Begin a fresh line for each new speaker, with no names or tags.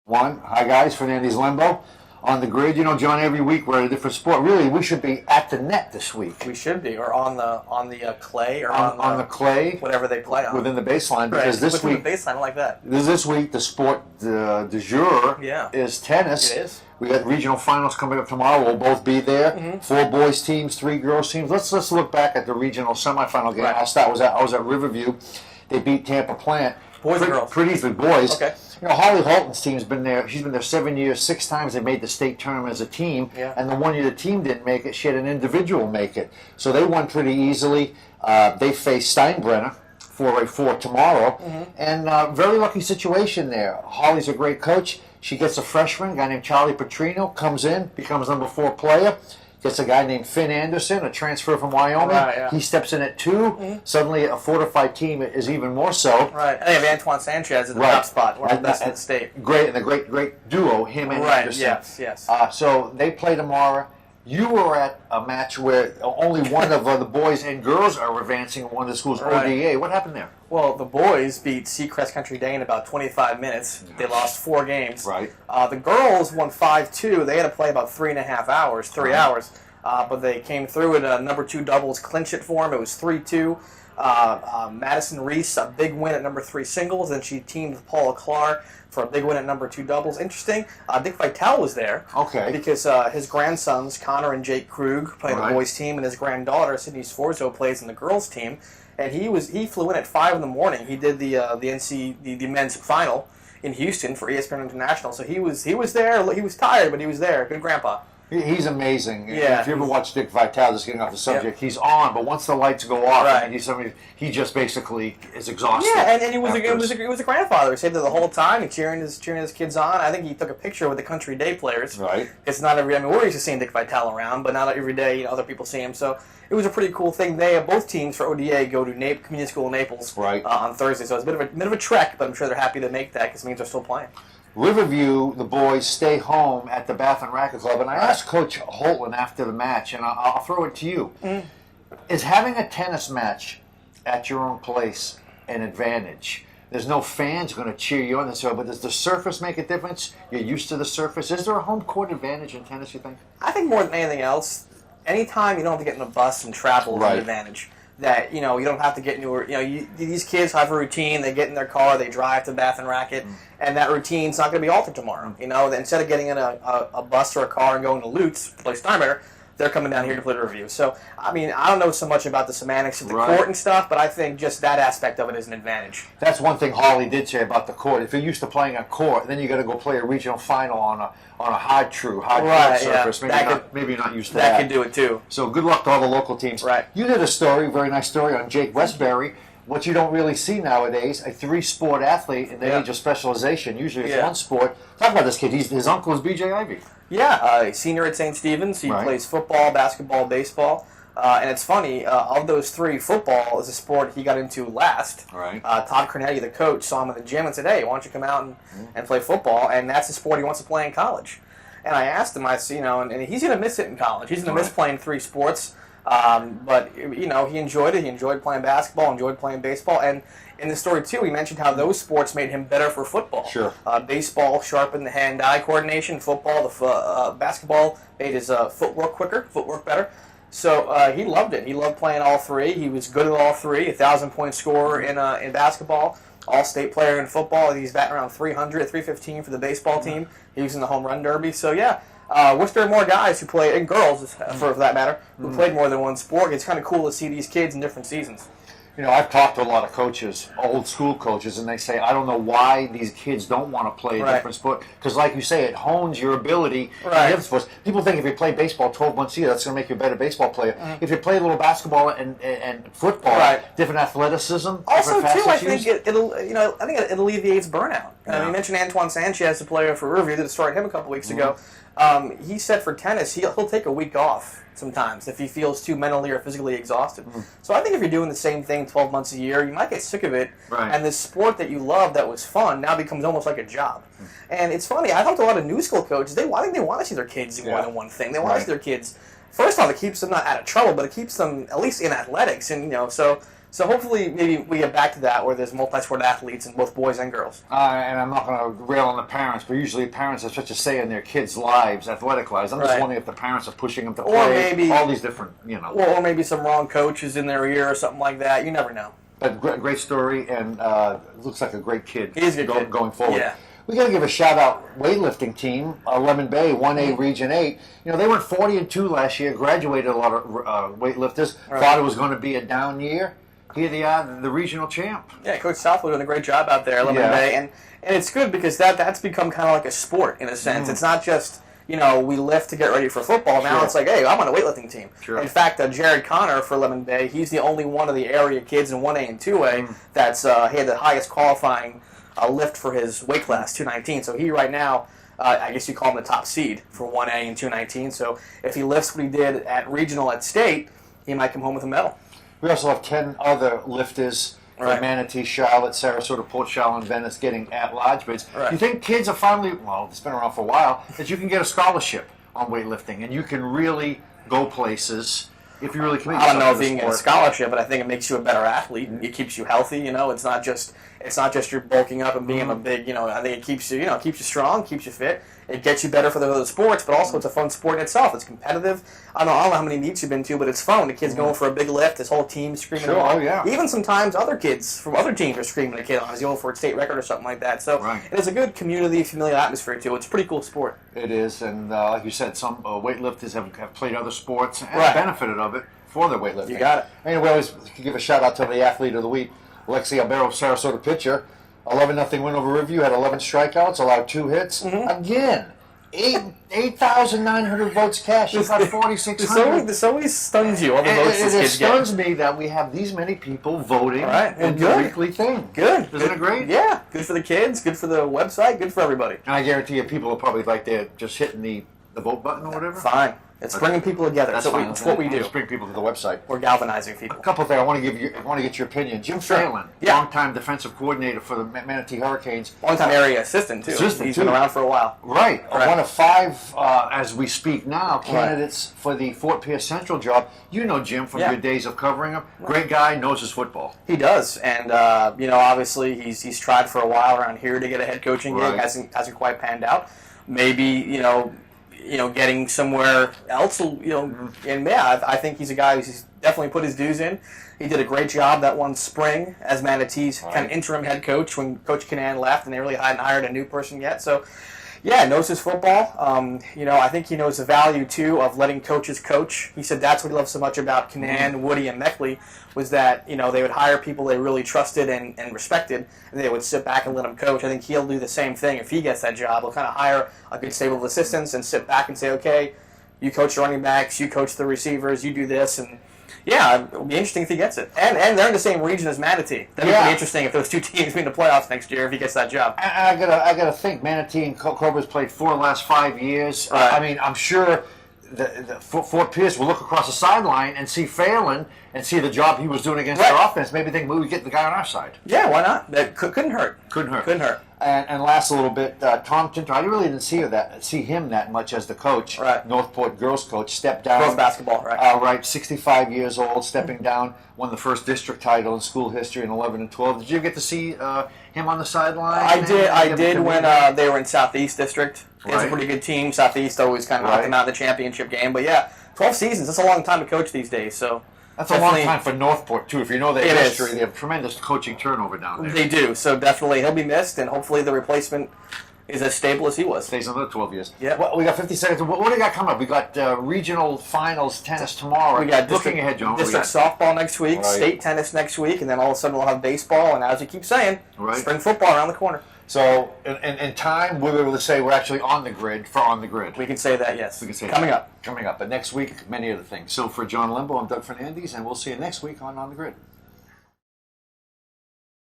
One. Hi guys, Fernandes, Lembo on the grid. You know, John, every week we're at a different sport. Really, we should be at the net this week.
We should be, or on the clay, or
on the clay,
whatever they play on.
Within the baseline. Because this
within
week,
the baseline, I like that.
This week the sport du jour is tennis.
It is.
We got regional finals coming up tomorrow. We'll both be there. Mm-hmm. 4 boys teams, 3 girls teams. Let's look back at the regional semifinal game.
Right.
I was at Riverview. They beat Tampa Plant.
Boys and girls.
Pretty easily, boys.
Okay.
You know, Holly Holton's team's been there. She's been there 7 years. 6 times they made the state tournament as a team.
Yeah.
And the one year the team didn't make it, she had an individual make it. So they won pretty easily. They face Steinbrenner 4x4 tomorrow. Mm-hmm. And very lucky situation there. Holly's a great coach. She gets a freshman, a guy named Charlie Petrino, comes in, becomes number 4 player. Gets a guy named Finn Anderson, a transfer from Wyoming.
Right, yeah.
He steps in at 2. Mm-hmm. Suddenly, a fortified team is even more so.
Right. And they have Antoine Sanchez in the top spot, one of the best in the state.
Great, and a great duo, him and Anderson.
Yes.
So they play tomorrow. You were at a match where only one of the boys and girls are advancing in one of the schools, ODA. What happened there?
Well, the boys beat Seacrest Country Day in about 25 minutes. They lost 4 games.
Right.
The girls won 5-2. They had to play about 3.5 hours, 3 hours. But they came through at number 2 doubles, clinch it for them. It was 3-2. Madison Reese, a big win at number 3 singles. Then she teamed with Paula Clark for a big win at number 2 doubles. Interesting. Dick Vitale was there.
Okay.
Because his grandsons, Connor and Jake Krug, play on the boys' team, and his granddaughter, Sydney Sforzo, plays in the girls' team. And he flew in at 5 in the morning. He did the men's final in Houston for ESPN International. So he was there. He was tired, but he was there. Good grandpa.
He's amazing.
Yeah.
If you ever watch Dick Vitale, just getting off the subject, he's on, but once the lights go off, I mean, he just basically is exhausted.
Yeah, and he was a grandfather. He stayed there the whole time. He cheering his kids on. I think he took a picture with the Country Day players.
Right.
It's not every. I mean, we're used to seeing Dick Vitale around, but not every day. Other people see him. So it was a pretty cool thing. They both teams for ODA go to Community School in Naples on Thursday. So it's a bit of a trek, but I'm sure they're happy to make that because it means they're still playing.
Riverview, the boys stay home at the Bath and Racquet Club, and I asked Coach Holtland after the match, and I'll throw it to you. Is having a tennis match at your own place an advantage? There's no fans going to cheer you on but does the surface make a difference? You're used to the surface. Is there a home court advantage in tennis, you think?
I think more than anything else, anytime you don't have to get in a bus and travel is an advantage. That you don't have to get into these kids have a routine. They get in their car, they drive to Bath and Racquet, and that routine's not going to be altered tomorrow. Instead of getting in a bus or a car and going to Lutz to play Steinbrenner, they're coming down here to play the review. So I mean, I don't know so much about the semantics of the court and stuff, but I think just that aspect of it is an advantage.
That's one thing Holly did say about the court. If you're used to playing on court, then you got to go play a regional final on a hard surface. Maybe you're not used to that.
That could do it too.
So good luck to all the local teams.
Right.
You did a story, very nice story on Jake Westbury. What you don't really see nowadays, a 3-sport athlete in the age of specialization. Usually it's one sport. Talk about this kid. His uncle is B.J. Ivy.
Yeah, senior at St. Stephen's. He plays football, basketball, baseball. And it's funny, of those 3, football is a sport he got into last.
Right.
Todd Cornetti, the coach, saw him in the gym and said, hey, why don't you come out and play football? And that's the sport he wants to play in college. And I asked him, and he's going to miss it in college. He's going to miss playing 3 sports. But he enjoyed it. He enjoyed playing basketball, enjoyed playing baseball. And in the story, too, he mentioned how those sports made him better for football.
Sure.
Baseball sharpened the hand-eye coordination. Football, basketball made his footwork better. So he loved it. He loved playing all 3. He was good at all 3. 1,000-point scorer in basketball. All-state player in football. He's batting around 300, 315 for the baseball team. He was in the home run derby. So, yeah. Wish there were more guys who play, and girls, for that matter, who played more than one sport. It's kind of cool to see these kids in different seasons.
I've talked to a lot of coaches, old school coaches, and they say, I don't know why these kids don't want to play a different sport. Because like you say, it hones your ability in different sports. People think if you play baseball 12 months a year, that's going to make you a better baseball player. If you play a little basketball and football, different athleticism.
Also, too, I think it alleviates burnout. You mentioned Antoine Sanchez, the player for Riverview, that started him a couple weeks ago. He said for tennis, he'll take a week off sometimes if he feels too mentally or physically exhausted. So I think if you're doing the same thing 12 months a year, you might get sick of it, and this sport that you love that was fun now becomes almost like a job. And it's funny, I talked to a lot of new school coaches, I think they want to see their kids do more than one thing. They want to see their kids, first off, it keeps them not out of trouble, but it keeps them at least in athletics, and so So hopefully maybe we get back to that where there's multi-sport athletes in both boys and girls.
And I'm not going to rail on the parents, but usually parents have such a say in their kids' lives, athletic lives. I'm just wondering if the parents are pushing them to play.
Or maybe
all these different,
Or maybe some wrong coaches in their ear or something like that. You never know.
But great story, and looks like a great kid.
He's a good kid.
Going forward.
Yeah.
We got to give a shout out weightlifting team, Lemon Bay 1A Region 8. They went 40-2 last year. Graduated a lot of weightlifters.
Right.
Thought it was going to be a down year. Here they are, the regional champ.
Yeah, Coach Southwood doing a great job out there, Lemon Bay, and it's good because that's become kind of like a sport in a sense. It's not just we lift to get ready for football. Now it's like, hey, I'm on a weightlifting team.
Sure.
In fact, Jared Connor for Lemon Bay, he's the only one of the area kids in 1A and 2A that's he had the highest qualifying lift for his weight class, 219. So he right now, I guess you call him the top seed for 1A and 219. So if he lifts what he did at regional at state, he might come home with a medal.
We also have 10 other lifters from Manatee, Charlotte, Sarasota, Port Charlotte, and Venice getting at-large bids.
Right.
You think kids are finally, well, it's been around for a while, that you can get a scholarship on weightlifting and you can really go places if you really commit
I don't know if
yourself to
you
the
can get a
sport.
scholarship, but I think it makes you a better athlete. It keeps you healthy. It's not just you're bulking up and being a big. I think it keeps you keeps you strong, keeps you fit. It gets you better for the other sports, but also it's a fun sport in itself. It's competitive. I don't know how many meets you've been to, but it's fun. The kids going for a big lift. This whole team screaming.
Sure,
along.
oh, yeah.
Even sometimes other kids from other teams are screaming at a kid on his going for a state record or something like that. So it is a good community, familiar atmosphere too. It's a pretty cool sport.
It is, and like you said, some weightlifters have played other sports and benefited of it for their weightlifting.
You got it.
Anyway, we always give a shout out to the athlete of the week, Alexi Albero, Sarasota pitcher. 11-0 win over Riverview, had 11 strikeouts, allowed 2 hits. Again, 8,900 votes cast. You got 4,600.
This always stuns you, all the votes this
It
kid
stuns me that we have these many people voting in the weekly thing.
Good.
Isn't it great?
Yeah. Good for the kids, good for the website, good for everybody.
And I guarantee you people are probably like they're just hitting the vote button or whatever.
Fine. It's bringing people together.
That's
That's
fine.
it's what we do.
Just bring people to the website.
We're galvanizing people.
A couple of things I want to get your opinion. Jim Phelan, longtime defensive coordinator for the Manatee Hurricanes.
Long-time area assistant, too. He's been around for a while.
Right. One of 5, as we speak now, candidates for the Fort Pierce Central job. You know Jim from your days of covering him. Great guy, knows his football.
He does. And, obviously he's tried for a while around here to get a head coaching gig. Hasn't quite panned out. Maybe, getting somewhere else, and I think he's a guy who's definitely put his dues in. He did a great job that one spring as Manatee's kind of interim head coach when Coach Canan left, and they really hadn't hired a new person yet. So, knows his football. I think he knows the value, too, of letting coaches coach. He said that's what he loved so much about Canan, Woody, and Meckley, was that, they would hire people they really trusted and respected, and they would sit back and let him coach. I think he'll do the same thing if he gets that job. He'll kind of hire a good stable of assistants and sit back and say, okay, you coach the running backs, you coach the receivers, you do this, and it'll be interesting if he gets it. And they're in the same region as Manatee. That'd be interesting if those two teams meet in the playoffs next year if he gets that job.
I gotta think. Manatee and Cobra's played 4 of the last 5 years. I mean, I'm sure the Fort Pierce will look across the sideline and see Phelan and see the job he was doing against their offense. Maybe think we would get the guy on our side.
Yeah, why not? That couldn't hurt.
Couldn't hurt. And last a little bit, Tom Tinter, I really didn't see him that much as the coach. Northport girls coach, stepped down.
Girls basketball, right.
65 years old, stepping down, won the first district title in school history in 11 and 12. Did you get to see him on the sideline?
I did when they were in Southeast District. It was a pretty good team. Southeast always kind of knocked them out in the championship game. But 12 seasons, that's a long time to coach these days. So
that's a long time for Northport, too. If you know their history, they have tremendous coaching turnover down there.
They do. So definitely he'll be missed, and hopefully the replacement is as stable as he was.
Stays another 12 years.
Yeah.
Well, we got 50 seconds. What do we got coming up? We got regional finals tennis tomorrow.
We got
looking ahead, John.
District softball next week, state tennis next week, and then all of a sudden we'll have baseball, and as you keep saying, spring football around the corner.
So, in time, we'll be able to say we're actually on the grid for On the Grid.
We can say that, yes.
We can say
Coming
up. But next week, many other things. So, for John Lembo, I'm Doug Fernandes, and we'll see you next week on the Grid.